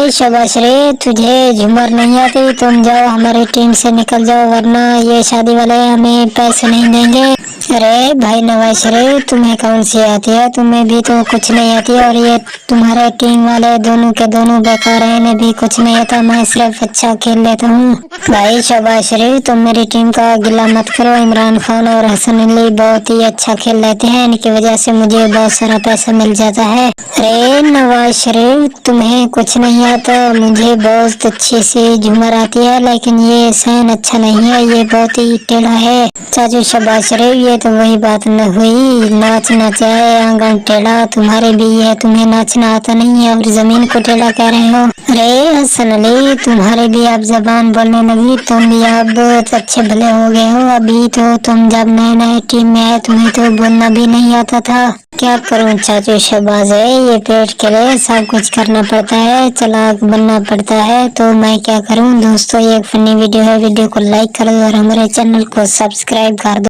भाई शाबाश रे, तुझे झूमर नहीं आती, तुम जाओ हमारी टीम से निकल जाओ, वरना ये शादी वाले हमें पैसे नहीं देंगे। अरे भाई नवाज रे, तुम्हें कौन सी आती है? तुम्हें भी तो कुछ नहीं आती, और ये तुम्हारे टीम वाले दोनों के दोनों बेकार है, इन्हें भी कुछ नहीं आता, मैं सिर्फ अच्छा खेल लेता हूँ। भाई शाबाश रे, तुम मेरी टीम का गिला मत करो। इमरान खान और हसन अली बहुत ही अच्छा खेल लेते हैं, इनकी वजह से मुझे बहुत सारा पैसा मिल जाता है। अरे नवाज शरीफ, तुम्हें कुछ नहीं आता, मुझे बहुत अच्छी सी झूमर आती है, लेकिन ये सहन अच्छा नहीं है, ये बहुत ही टेढ़ा है। चाचू शाबाश शरीफ, ये तो वही बात न हुई, नाच नाचा है आंगन टेढ़ा, तुम्हारे भी है, तुम्हें नाचना आता नहीं है और जमीन को टेढ़ा कह रहे हो। अरे हसन अली, तुम्हारे भी अब जबान बोलने लगी, तुम भी अब अच्छे भले हो गए हो। अभी तो तुम जब नए नए टीम में आए, तुम्हें तो बोलना भी नहीं आता था। क्या करूं चाचू शाबाज है, ये पेट के लिए सब कुछ करना पड़ता है, चालाक बनना पड़ता है, तो मैं क्या करूं। दोस्तों, ये एक फनी वीडियो है, वीडियो को लाइक कर दो और हमारे चैनल को सब्सक्राइब कर दो।